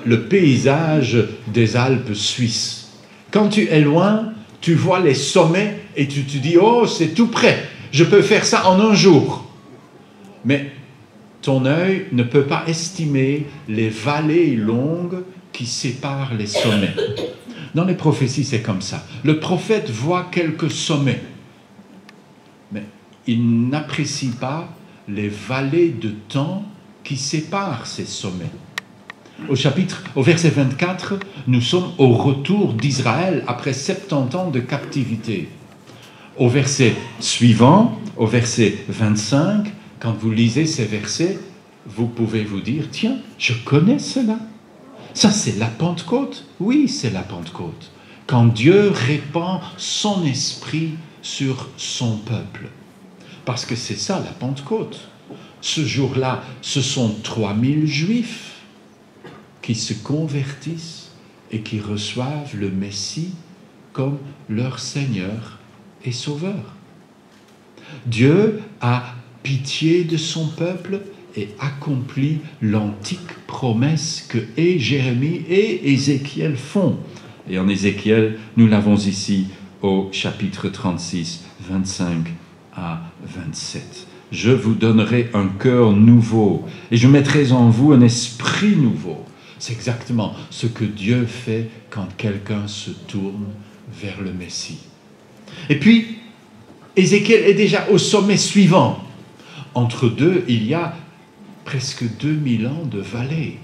le paysage des Alpes suisses. Quand tu es loin, tu vois les sommets et tu te dis, oh, c'est tout près, je peux faire ça en un jour. Mais ton œil ne peut pas estimer les vallées longues qui séparent les sommets. Dans les prophéties, c'est comme ça. Le prophète voit quelques sommets, mais il n'apprécie pas les vallées de temps qui séparent ces sommets. Au verset 24, nous sommes au retour d'Israël après 70 ans de captivité. Au verset suivant, au verset 25, quand vous lisez ces versets, vous pouvez vous dire, tiens, je connais cela. Ça, c'est la Pentecôte. Oui, c'est la Pentecôte. Quand Dieu répand son esprit sur son peuple. Parce que c'est ça, la Pentecôte. Ce jour-là, ce sont 3000 Juifs qui se convertissent et qui reçoivent le Messie comme leur Seigneur et Sauveur. Dieu a pitié de son peuple et accomplit l'antique promesse que et Jérémie et Ézéchiel font. Et en Ézéchiel, nous l'avons ici au chapitre 36, 25 à 27. Je vous donnerai un cœur nouveau et je mettrai en vous un esprit nouveau. C'est exactement ce que Dieu fait quand quelqu'un se tourne vers le Messie. Et puis, Ézéchiel est déjà au sommet suivant. Entre deux, il y a presque 2000 ans de vallée.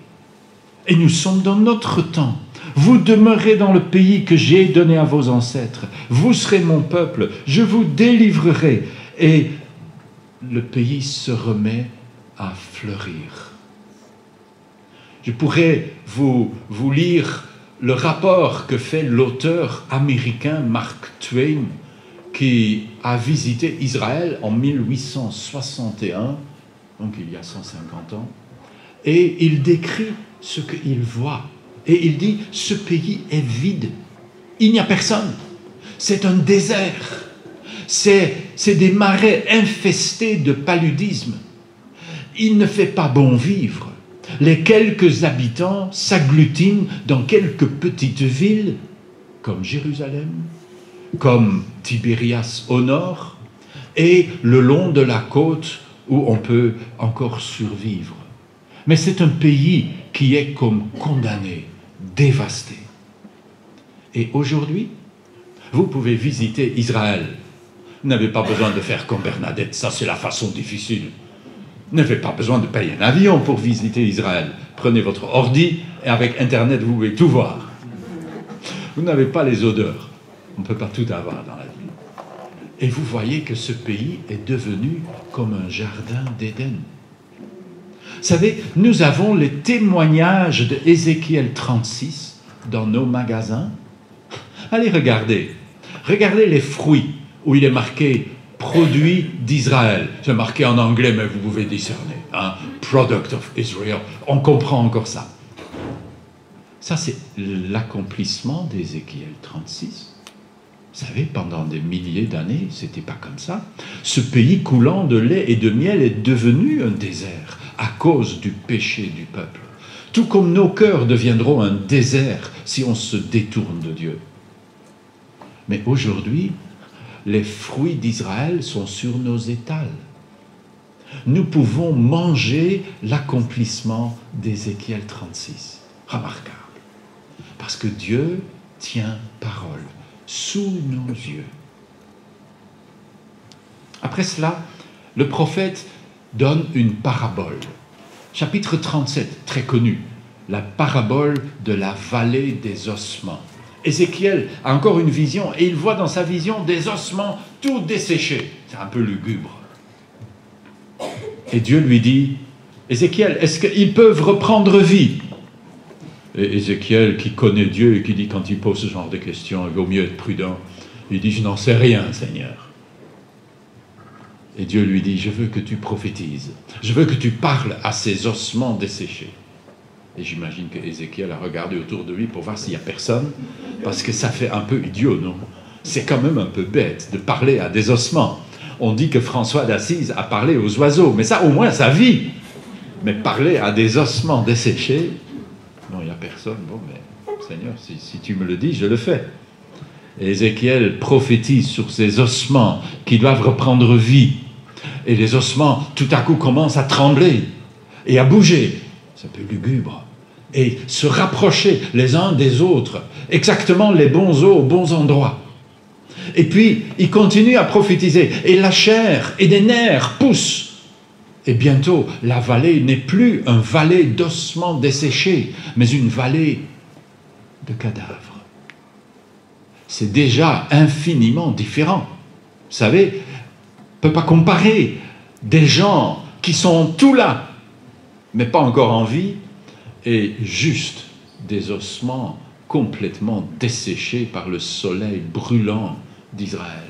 Et nous sommes dans notre temps. Vous demeurez dans le pays que j'ai donné à vos ancêtres. Vous serez mon peuple. Je vous délivrerai. Et le pays se remet à fleurir. Je pourrais vous lire le rapport que fait l'auteur américain Mark Twain, qui a visité Israël en 1861, donc il y a 150 ans, et il décrit ce qu'il voit. Et il dit, ce pays est vide. Il n'y a personne. C'est un désert. C'est des marais infestés de paludisme. Il ne fait pas bon vivre. Les quelques habitants s'agglutinent dans quelques petites villes, comme Jérusalem, comme Tibérias au nord, et le long de la côte où on peut encore survivre. Mais c'est un pays qui est comme condamné, dévasté. Et aujourd'hui, vous pouvez visiter Israël. Vous n'avez pas besoin de faire comme Bernadette, ça c'est la façon difficile. Vous n'avez pas besoin de payer un avion pour visiter Israël. Prenez votre ordi et avec Internet, vous pouvez tout voir. Vous n'avez pas les odeurs. On ne peut pas tout avoir dans la vie. Et vous voyez que ce pays est devenu comme un jardin d'Éden. Vous savez, nous avons les témoignages de Ézéchiel 36 dans nos magasins. Allez regarder. Regardez les fruits où il est marqué « produit d'Israël ». C'est marqué en anglais, mais vous pouvez discerner. Hein? « Product of Israel ». On comprend encore ça. Ça, c'est l'accomplissement d'Ézéchiel 36. Vous savez, pendant des milliers d'années, c'était pas comme ça. Ce pays coulant de lait et de miel est devenu un désert à cause du péché du peuple. Tout comme nos cœurs deviendront un désert si on se détourne de Dieu. Mais aujourd'hui, les fruits d'Israël sont sur nos étals. Nous pouvons manger l'accomplissement d'Ézéchiel 36. Remarquable. Parce que Dieu tient parole sous nos yeux. Après cela, le prophète donne une parabole. Chapitre 37, très connu, la parabole de la vallée des ossements. Ézéchiel a encore une vision et il voit dans sa vision des ossements tout desséchés. C'est un peu lugubre. Et Dieu lui dit, Ézéchiel, est-ce qu'ils peuvent reprendre vie? Et Ézéchiel, qui connaît Dieu et qui dit quand il pose ce genre de questions, il vaut mieux être prudent, il dit, je n'en sais rien, Seigneur. Et Dieu lui dit, je veux que tu prophétises, je veux que tu parles à ces ossements desséchés. Et j'imagine que Ézéchiel a regardé autour de lui pour voir s'il n'y a personne, parce que ça fait un peu idiot, non? C'est quand même un peu bête de parler à des ossements. On dit que François d'Assise a parlé aux oiseaux, mais ça, au moins, ça vit. Mais parler à des ossements desséchés, non, il n'y a personne. Bon, mais Seigneur, si tu me le dis, je le fais. Et Ézéchiel prophétise sur ces ossements qui doivent reprendre vie. Et les ossements, tout à coup, commencent à trembler et à bouger. C'est un peu lugubre. Et se rapprocher les uns des autres. Exactement les bons os aux bons endroits. Et puis, il continue à prophétiser. Et la chair et des nerfs poussent. Et bientôt, la vallée n'est plus une vallée d'ossements desséchés, mais une vallée de cadavres. C'est déjà infiniment différent. Vous savez, on ne peut pas comparer des gens qui sont tout là, mais pas encore en vie, et juste des ossements complètement desséchés par le soleil brûlant d'Israël.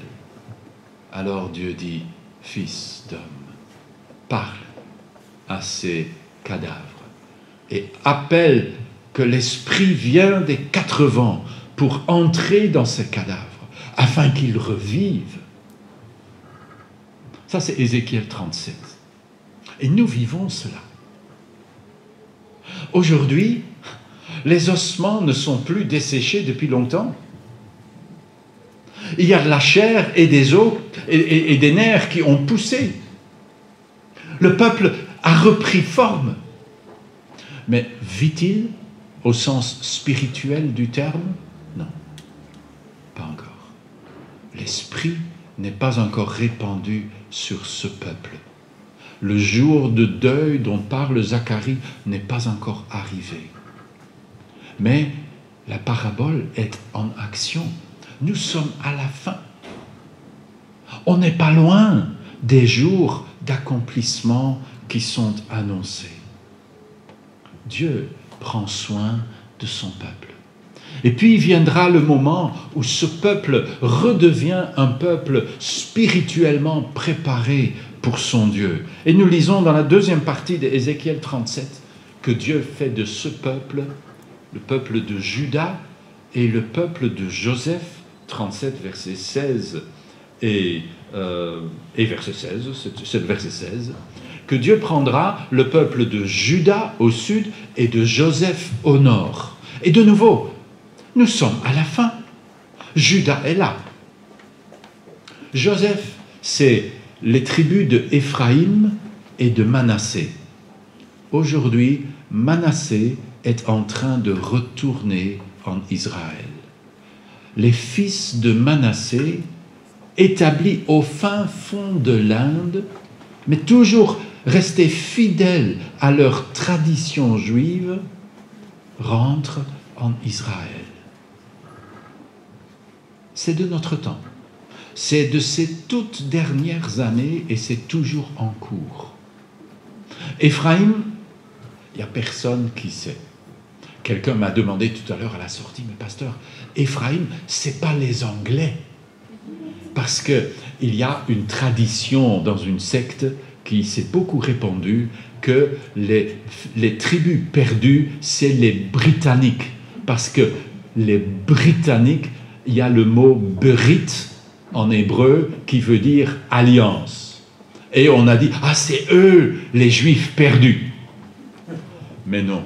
Alors Dieu dit, fils d'homme, parle à ces cadavres et appelle que l'esprit vienne des quatre vents pour entrer dans ces cadavres afin qu'ils revivent. Ça, c'est Ézéchiel 37. Et nous vivons cela. Aujourd'hui, les ossements ne sont plus desséchés depuis longtemps. Il y a de la chair et des os et des nerfs qui ont poussé. Le peuple a repris forme. Mais vit-il au sens spirituel du terme? Non, pas encore. L'esprit n'est pas encore répandu sur ce peuple. Le jour de deuil dont parle Zacharie n'est pas encore arrivé. Mais la parabole est en action. Nous sommes à la fin. On n'est pas loin des jours d'accomplissement qui sont annoncés. Dieu prend soin de son peuple. Et puis viendra le moment où ce peuple redevient un peuple spirituellement préparé pour son Dieu. Et nous lisons dans la deuxième partie d'Ézéchiel 37 que Dieu fait de ce peuple, le peuple de Juda et le peuple de Joseph, 37, verset 16 et verset 16, c'est le verset 16, que Dieu prendra le peuple de Juda au sud et de Joseph au nord. Et de nouveau, nous sommes à la fin. Juda est là. Joseph, c'est les tribus de Éphraïm et de Manassé. Aujourd'hui, Manassé est en train de retourner en Israël. Les fils de Manassé, établis au fin fond de l'Inde, mais toujours restés fidèles à leur tradition juive, rentrent en Israël. C'est de notre temps. C'est de ces toutes dernières années et c'est toujours en cours. Éphraïm, il n'y a personne qui sait. Quelqu'un m'a demandé tout à l'heure à la sortie, mais pasteur, Éphraïm, ce n'est pas les Anglais. Parce qu'il y a une tradition dans une secte qui s'est beaucoup répandue que les tribus perdues, c'est les Britanniques. Parce que les Britanniques, il y a le mot « berit » en hébreu qui veut dire « alliance ». Et on a dit « ah, c'est eux, les Juifs perdus ». Mais non,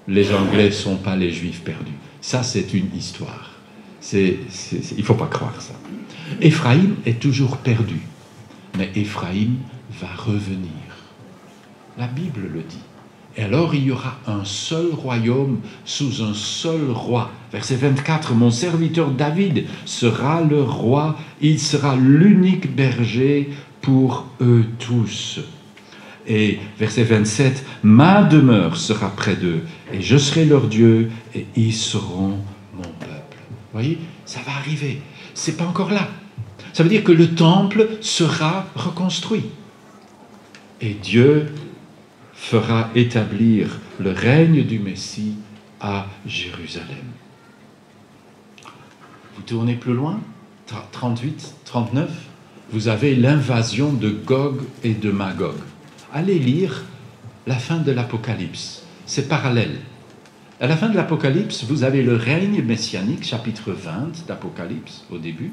les Anglais ne sont pas les Juifs perdus. Ça, c'est une histoire. Il ne faut pas croire ça. Éphraïm est toujours perdu, mais Éphraïm va revenir. La Bible le dit. Et alors il y aura un seul royaume sous un seul roi. Verset 24, « Mon serviteur David sera le roi, il sera l'unique berger pour eux tous. » Et verset 27, « Ma demeure sera près d'eux, et je serai leur Dieu, et ils seront mon peuple. » Vous voyez, ça va arriver. Ce n'est pas encore là. Ça veut dire que le temple sera reconstruit. Et Dieu fera établir le règne du Messie à Jérusalem. Vous tournez plus loin, 38, 39, vous avez l'invasion de Gog et de Magog. Allez lire la fin de l'Apocalypse, c'est parallèle. À la fin de l'Apocalypse, vous avez le règne messianique, chapitre 20 d'Apocalypse au début,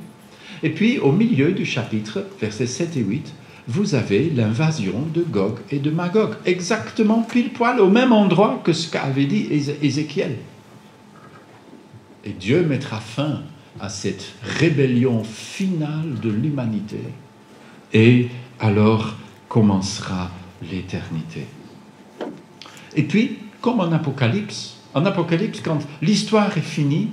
et puis au milieu du chapitre, versets 7 et 8, vous avez l'invasion de Gog et de Magog, exactement pile poil au même endroit que ce qu'avait dit Ézéchiel. Et Dieu mettra fin à cette rébellion finale de l'humanité, et alors commencera l'éternité. Et puis, comme en Apocalypse, quand l'histoire est finie,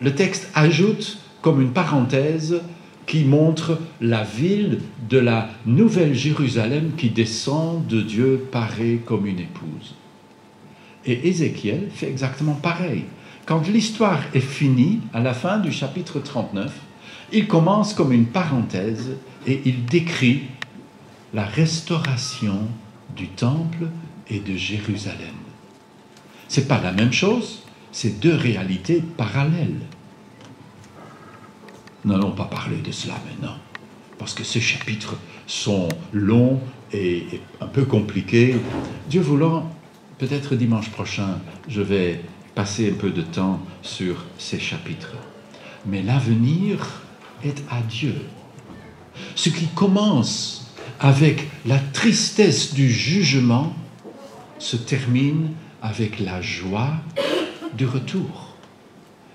le texte ajoute comme une parenthèse qui montre la ville de la nouvelle Jérusalem qui descend de Dieu parée comme une épouse. Et Ézéchiel fait exactement pareil. Quand l'histoire est finie, à la fin du chapitre 39, il commence comme une parenthèse et il décrit la restauration du temple et de Jérusalem. Ce n'est pas la même chose, c'est deux réalités parallèles. Nous n'allons pas parler de cela maintenant, parce que ces chapitres sont longs et un peu compliqués. Dieu voulant, peut-être dimanche prochain, je vais passer un peu de temps sur ces chapitres. Mais l'avenir est à Dieu. Ce qui commence avec la tristesse du jugement se termine avec la joie du retour.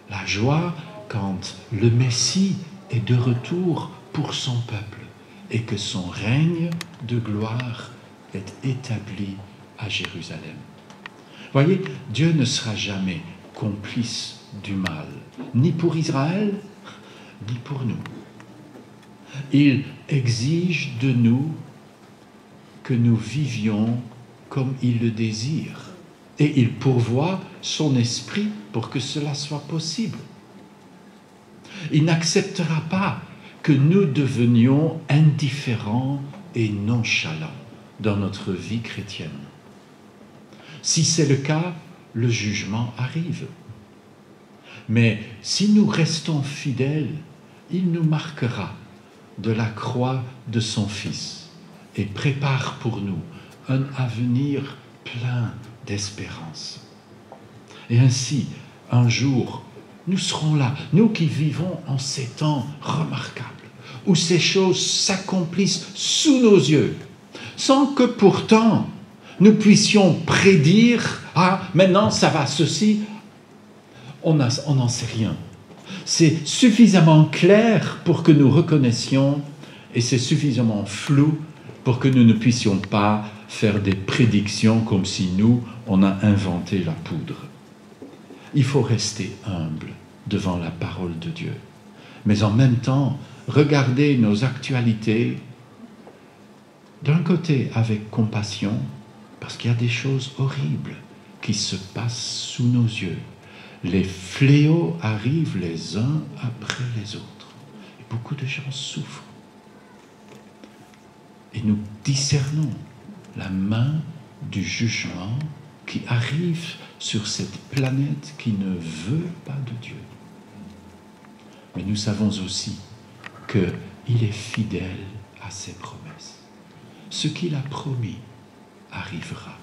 La joie quand le Messie est de retour pour son peuple et que son règne de gloire est établi à Jérusalem. Voyez, Dieu ne sera jamais complice du mal, ni pour Israël, ni pour nous. Il exige de nous que nous vivions comme il le désire. Et il pourvoit son esprit pour que cela soit possible. Il n'acceptera pas que nous devenions indifférents et nonchalants dans notre vie chrétienne. Si c'est le cas, le jugement arrive. Mais si nous restons fidèles, il nous marquera de la croix de son Fils et prépare pour nous un avenir plein d'espérance. Et ainsi, un jour, nous serons là, nous qui vivons en ces temps remarquables, où ces choses s'accomplissent sous nos yeux, sans que pourtant nous puissions prédire « Ah, maintenant ça va, ceci ». On n'en sait rien. C'est suffisamment clair pour que nous reconnaissions et c'est suffisamment flou pour que nous ne puissions pas faire des prédictions comme si nous, on a inventé la poudre. Il faut rester humble devant la parole de Dieu. Mais en même temps, regarder nos actualités d'un côté avec compassion, parce qu'il y a des choses horribles qui se passent sous nos yeux. Les fléaux arrivent les uns après les autres. Et beaucoup de gens souffrent. Et nous discernons la main du jugement qui arrive sur cette planète qui ne veut pas de Dieu. Mais nous savons aussi qu'il est fidèle à ses promesses. Ce qu'il a promis arrivera.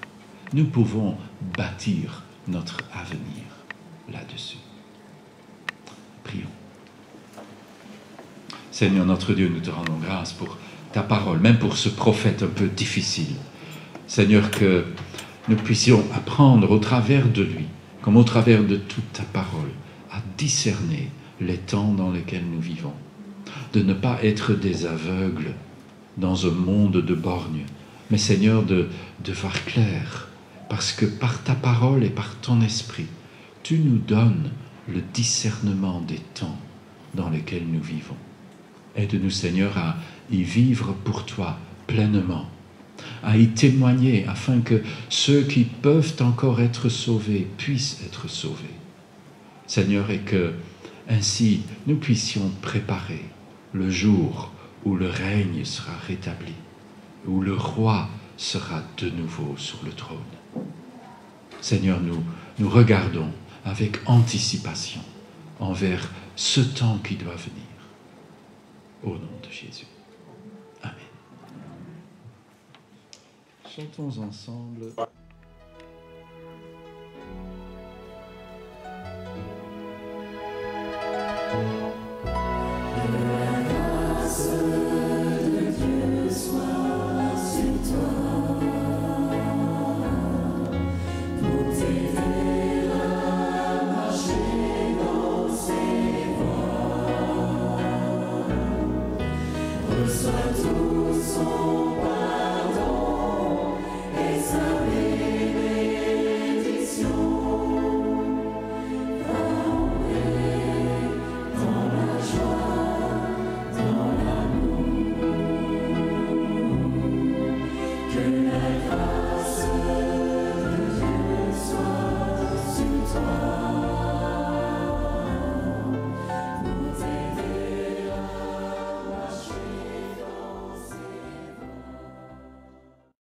Nous pouvons bâtir notre avenir là-dessus. Prions. Seigneur notre Dieu, nous te rendons grâce pour ta parole, même pour ce prophète un peu difficile. Seigneur, que nous puissions apprendre au travers de lui, comme au travers de toute ta parole, à discerner les temps dans lesquels nous vivons, de ne pas être des aveugles dans un monde de borgnes, mais Seigneur, de voir clair, parce que par ta parole et par ton esprit, tu nous donnes le discernement des temps dans lesquels nous vivons. Aide-nous, Seigneur, à y vivre pour toi pleinement, à y témoigner afin que ceux qui peuvent encore être sauvés puissent être sauvés. Seigneur, et que ainsi nous puissions préparer le jour où le règne sera rétabli, où le roi sera de nouveau sur le trône. Seigneur, nous regardons avec anticipation envers ce temps qui doit venir. Au nom de Jésus. Amen. Chantons ensemble. Reçois tout son pardon et sa